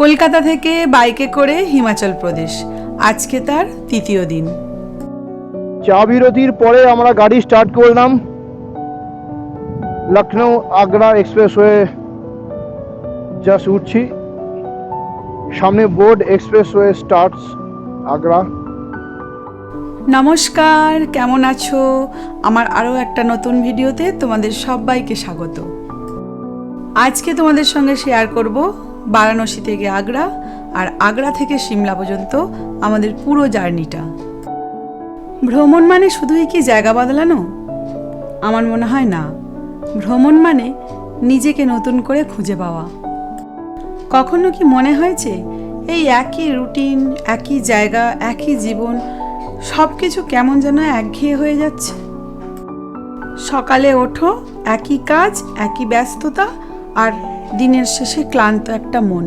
কলকাতা থেকে বাইকে করে হিমাচল প্রদেশ, আজকে তার তৃতীয় দিন। চা বিরতির পরে আমরা গাড়ি স্টার্ট করলাম। লখনৌ আগ্রা এক্সপ্রেসওয়ে জাস্ট উঠছি, সামনে বোর্ড এক্সপ্রেসওয়ে স্টার্টস আগ্রা। নমস্কার, কেমন আছো? আমার আরও একটা নতুন ভিডিওতে তোমাদের সবাইকে স্বাগত। আজকে তোমাদের সঙ্গে শেয়ার করব বারাণসী থেকে আগ্রা আর আগ্রা থেকে সিমলা পর্যন্ত আমাদের পুরো জার্নিটা। ভ্রমণ মানে শুধুই কি জায়গা বদলানো? আমার মনে হয় না। ভ্রমণ মানে নিজেকে নতুন করে খুঁজে পাওয়া। কখনো কি মনে হয়েছে এই একই রুটিন, একই জায়গা, একই জীবন, সব কিছু কেমন যেন একঘেয়ে হয়ে যাচ্ছে? সকালে ওঠো, একই কাজ, একই ব্যস্ততা, আর দিনের শেষে ক্লান্ত একটা মন।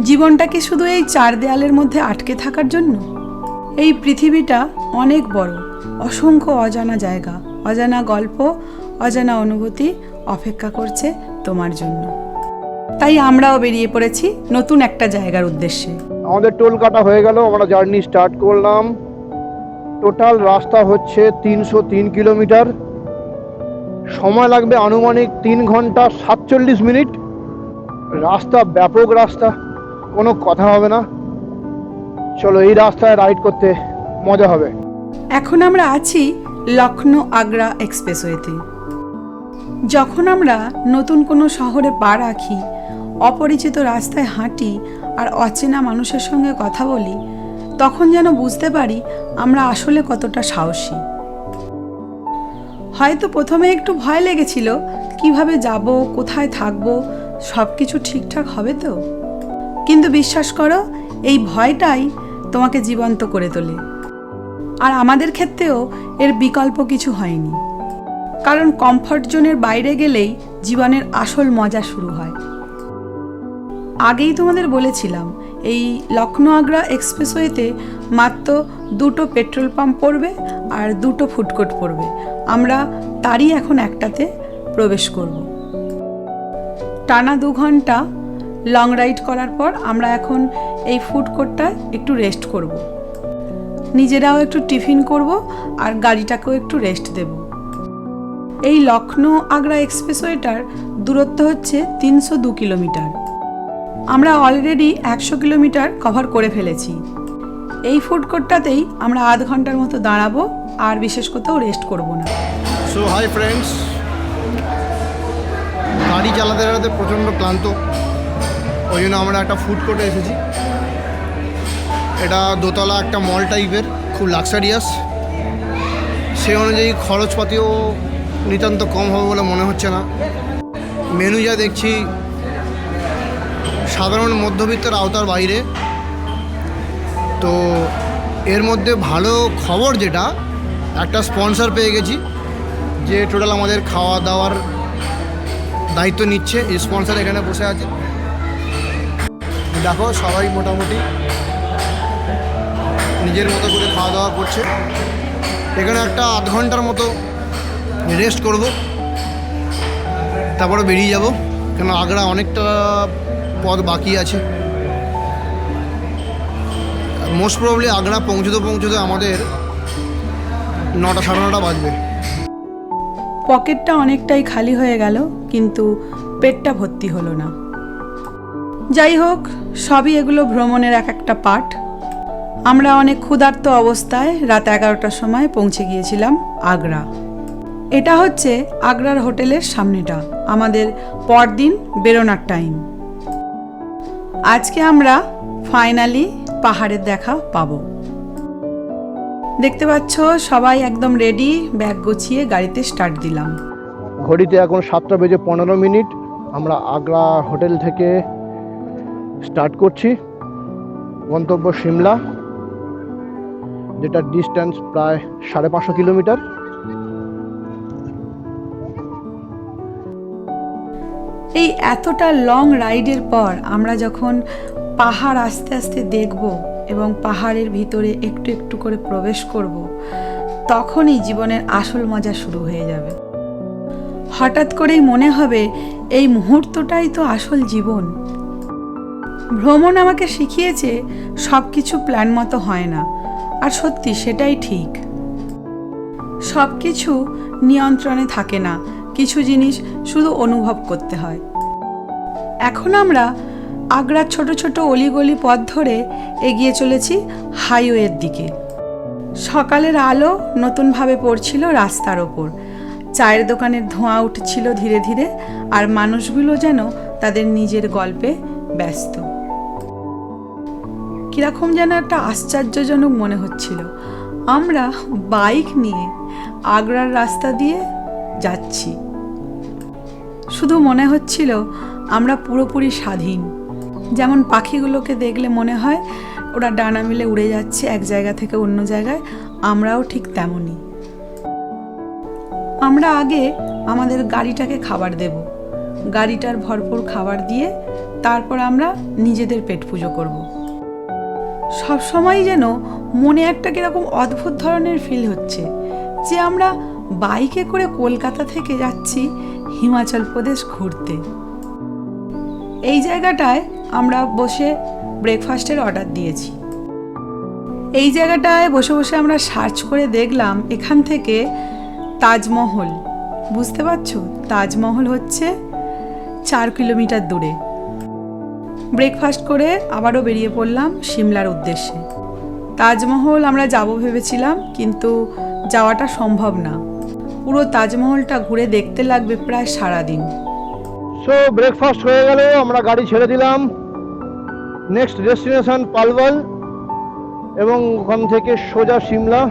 জীবনটা কি শুধু এই চার দেয়ালের মধ্যে আটকে থাকার জন্য? এই পৃথিবীটা অনেক বড়, অসংখ্য অজানা জায়গা, অজানা গল্প, অজানা অনুভূতি অপেক্ষা করছে তোমার জন্য। তাই আমরাও বেরিয়ে পড়েছি নতুন একটা জায়গার উদ্দেশ্যে। আমাদের টোল কাটা হয়ে গেল, আমরা জার্নি স্টার্ট করলাম। টোটাল রাস্তা হচ্ছে 303 কিলোমিটার, সময় লাগবে আনুমানিক 3 ঘন্টা 47 মিনিট। রাস্তা ব্যাপক রাস্তা, কোনো কথা হবে না। চলো এই রাস্তায় রাইড করতে মজা হবে। এখন আমরা আছি লখনৌ আগ্রা এক্সপ্রেসওয়েতে। যখন আমরা নতুন কোনো শহরে পা রাখি, অপরিচিত রাস্তায় হাঁটি আর অচেনা মানুষের সঙ্গে কথা বলি, তখন যেন বুঝতে পারি আমরা আসলে কতটা সাহসী। হয়তো প্রথমে একটু ভয় লেগেছিল, কিভাবে যাব, কোথায় থাকবো, সব কিছু ঠিকঠাক হবে তো? কিন্তু বিশ্বাস করো, এই ভয়টাই তোমাকে জীবন্ত করে তোলে। আর আমাদের ক্ষেত্রেও এর বিকল্প কিছু হয়নি, কারণ কমফর্ট জোনের বাইরে গেলেই জীবনের আসল মজা শুরু হয়। আগেই তোমাদের বলেছিলাম, এই লখনৌ আগ্রা এক্সপ্রেসওয়েতে মাত্র 2টো পেট্রোল পাম্প পড়বে আর 2টো ফুড কোর্ট পড়বে। আমরা তারই এখন একটাতে প্রবেশ করব। টানা 2 ঘন্টা লং রাইড করার পর আমরা এখন এই ফুড কোর্টটায় একটু রেস্ট করব। নিজেরাও একটু টিফিন করব আর গাড়িটাকেও একটু রেস্ট দেব। এই লখনৌ আগ্রা এক্সপ্রেসওয়েটার দূরত্ব হচ্ছে 302 কিলোমিটার। আমরা অলরেডি 100 কিলোমিটার কভার করে ফেলেছি। এই ফুড কোর্টটাতেই আমরা আধ ঘন্টার মতো দাঁড়াবো আর বিশেষ কোথাও রেস্ট করব না। সো হাই ফ্রেন্ডস, গাড়ি চালাতে চালাতে প্রচণ্ড ক্লান্ত, ওই জন্য আমরা একটা ফুড কোর্টে এসেছি। এটা দোতলা একটা মল টাইপের, খুব লাক্সারিয়াস। সেই অনুযায়ী খরচপাতিও নিতান্ত কম হবে বলে মনে হচ্ছে না। মেনু যা দেখছি সাধারণ মধ্যবিত্তের আওতার বাইরে। তো এর মধ্যে ভালো খবর যেটা, একটা স্পন্সর পেয়ে গেছি যে টোটাল আমাদের খাওয়া দাওয়ার দায়িত্ব নিচ্ছে। এই স্পন্সর এখানে বসে আছে, দেখো সবাই মোটামুটি নিজের মতো করে খাওয়া দাওয়া করছে। এখানে একটা আধ ঘন্টার মতো রেস্ট করব, তারপরে বেরিয়ে যাব, কেন আগ্রা অনেকটা পথ বাকি আছে। মোস্ট প্রবলি আগ্রা পৌঁছতে আমাদের 9টা 9:30 বাজবে। পকেটটা অনেকটাই খালি হয়ে গেল, কিন্তু পেটটা ভর্তি হলো না। যাই হোক, সবই এগুলো ভ্রমণের এক একটা পার্ট। আমরা অনেক ক্ষুধার্ত অবস্থায় রাত 11টার সময় পৌঁছে গিয়েছিলাম আগ্রা। এটা হচ্ছে আগ্রার হোটেলের সামনেটা, আমাদের পরদিন বেরোনোর টাইম। আজকে আমরা ফাইনালি পাহাড়ের দেখা পাবো। দেখতে পাচ্ছ সবাই একদম রেডি, ব্যাগ গুছিয়ে গাড়িতে স্টার্ট দিলাম। ঘড়িতে এখন 7:15। আমরা আগ্রা হোটেল থেকে স্টার্ট করছি। গন্তব্য সিমলা, যেটা ডিস্টেন্স প্রায় 550 কিলোমিটার। এই এতটা লং রাইডের পর আমরা যখন পাহাড় আস্তে আস্তে দেখব এবং পাহাড়ের ভিতরে একটু একটু করে প্রবেশ করব, তখনই জীবনের আসল মজা শুরু হয়ে যাবে। হঠাৎ করেই মনে হবে এই মুহূর্তটাই তো আসল জীবন। ভ্রমণ আমাকে শিখিয়েছে সব কিছু প্ল্যান মতো হয় না, আর সত্যি সেটাই ঠিক। সব কিছু নিয়ন্ত্রণে থাকে না, কিছু জিনিস শুধু অনুভব করতে হয়। এখন আমরা আগ্রার ছোট ছোট অলিগলি পথ ধরে এগিয়ে চলেছি হাইওয়ের দিকে। সকালের আলো নতুনভাবে পড়ছিল রাস্তার ওপর, চায়ের দোকানের ধোঁয়া উঠছিল ধীরে ধীরে, আর মানুষগুলো যেন তাদের নিজের গল্পে ব্যস্ত। কীরকম যেন একটা আশ্চর্যজনক মনে হচ্ছিল, আমরা বাইক নিয়ে আগ্রার রাস্তা দিয়ে যাচ্ছি। শুধু মনে হচ্ছিল আমরা পুরোপুরি স্বাধীন। যেমন পাখিগুলোকে দেখলে মনে হয় ওরা ডানা মেলে উড়ে যাচ্ছে এক জায়গা থেকে অন্য জায়গায়, আমরাও ঠিক তেমনই। আমরা আগে আমাদের গাড়িটাকে খাবার দেব, গাড়িটার ভরপুর খাবার দিয়ে তারপর আমরা নিজেদের পেট পুজো করব। সবসময় যেন মনে একটা কিরকম অদ্ভুত ধরনের ফিল হচ্ছে যে আমরা বাইকে করে কলকাতা থেকে যাচ্ছি হিমাচল প্রদেশ ঘুরতে। এই জায়গাটায় আমরা বসে ব্রেকফাস্টের অর্ডার দিয়েছি। এই জায়গাটায় বসে বসে আমরা সার্চ করে দেখলাম এখান থেকে তাজমহল, বুঝতে পারছো, তাজমহল হচ্ছে 4 কিলোমিটার দূরে। ব্রেকফাস্ট করে আবারও বেরিয়ে পড়লাম সিমলার উদ্দেশ্যে। তাজমহল আমরা যাব ভেবেছিলাম, কিন্তু যাওয়াটা সম্ভব না। পুরো তাজমহলটা ঘুরে দেখতে লাগবে প্রায় সারাদিন। সো ব্রেকফাস্ট হয়ে গেল, আমরা গাড়ি ছেড়ে দিলাম। নেক্সট ডেস্টিনেশন পালওয়াল, এবং ওখান থেকে সোজা সিমলা।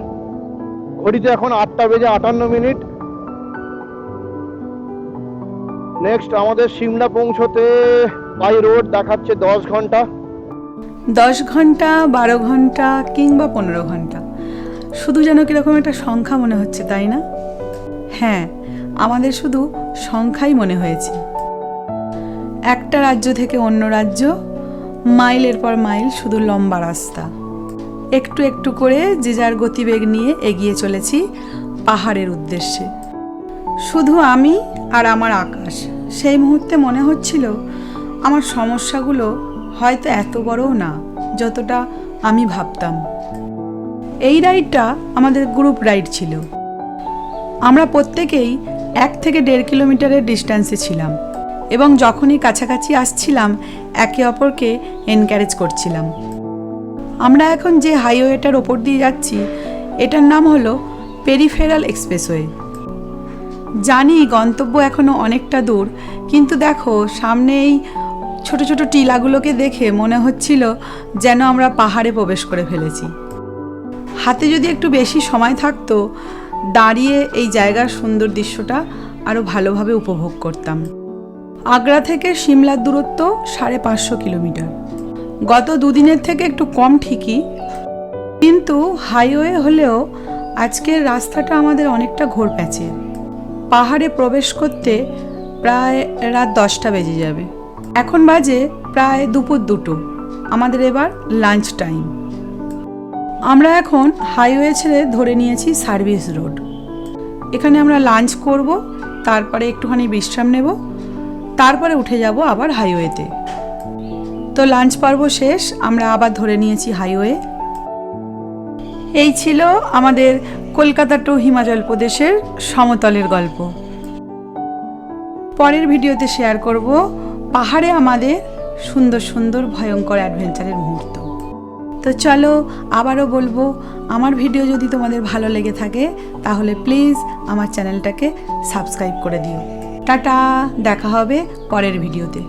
ঘড়িতে এখন 8:58। নেক্সট আমাদের সিমলা পৌঁছতে বাই রোড দেখাচ্ছে 10 ঘন্টা। 10 ঘন্টা, 12 ঘন্টা কিংবা 15 ঘন্টা, শুধু যেন কীরকম একটা সংখ্যা মনে হচ্ছে, তাই না? হ্যাঁ, আমাদের শুধু সংখ্যাই মনে হয়েছে। একটা রাজ্য থেকে অন্য রাজ্য, মাইলের পর মাইল শুধু লম্বা রাস্তা। একটু একটু করে যে যার গতিবেগ নিয়ে এগিয়ে চলেছি পাহাড়ের উদ্দেশ্যে। শুধু আমি আর আমার আকাশ। সেই মুহূর্তে মনে হচ্ছিল আমার সমস্যাগুলো হয়তো এত বড়ও না যতটা আমি ভাবতাম। এই রাইডটা আমাদের গ্রুপ রাইড ছিল। আমরা প্রত্যেকেই 1 থেকে 1.5 কিলোমিটারের ডিস্ট্যান্সে ছিলাম, এবং যখনই কাছাকাছি আসছিলাম একে অপরকে এনকারেজ করছিলাম। আমরা এখন যে হাইওয়েটার ওপর দিয়ে যাচ্ছি এটার নাম হলো পেরিফেরাল এক্সপ্রেসওয়ে। জানি গন্তব্য এখনও অনেকটা দূর, কিন্তু দেখো সামনে এই ছোট ছোট টিলাগুলোকে দেখে মনে হচ্ছিল যেন আমরা পাহাড়ে প্রবেশ করে ফেলেছি। হাতে যদি একটু বেশি সময় থাকতো, দাঁড়িয়ে এই জায়গার সুন্দর দৃশ্যটা আরও ভালোভাবে উপভোগ করতাম। আগ্রা থেকে সিমলার দূরত্ব 550 কিলোমিটার। গত 2 দিনের থেকে একটু কম ঠিকই, কিন্তু হাইওয়ে হলেও আজকের রাস্তাটা আমাদের অনেকটা ঘোরপ্যাঁচে। পাহাড়ে প্রবেশ করতে প্রায় রাত 10টা বেজে যাবে। এখন বাজে প্রায় দুপুর 2টো। আমাদের এবার লাঞ্চ টাইম। আমরা এখন হাইওয়ে ছেড়ে ধরে নিয়েছি সার্ভিস রোড। এখানে আমরা লাঞ্চ করব, তারপরে একটুখানি বিশ্রাম নেব, তারপরে উঠে যাব আবার হাইওয়েতে। তো লাঞ্চ পর্ব শেষ, আমরা আবার ধরে নিয়েছি হাইওয়ে। এই ছিল আমাদের কলকাতা টু হিমাচল প্রদেশের সমতলের গল্প। পরের ভিডিওতে শেয়ার করব পাহাড়ে আমাদের সুন্দর সুন্দর ভয়ঙ্কর অ্যাডভেঞ্চারের মুহূর্ত। তো চলো, আবারও বলবো, আমার ভিডিও যদি তোমাদের ভালো লেগে থাকে তাহলে প্লিজ আমার চ্যানেলটাকে সাবস্ক্রাইব করে দিও। টাটা, দেখা হবে পরের ভিডিওতে।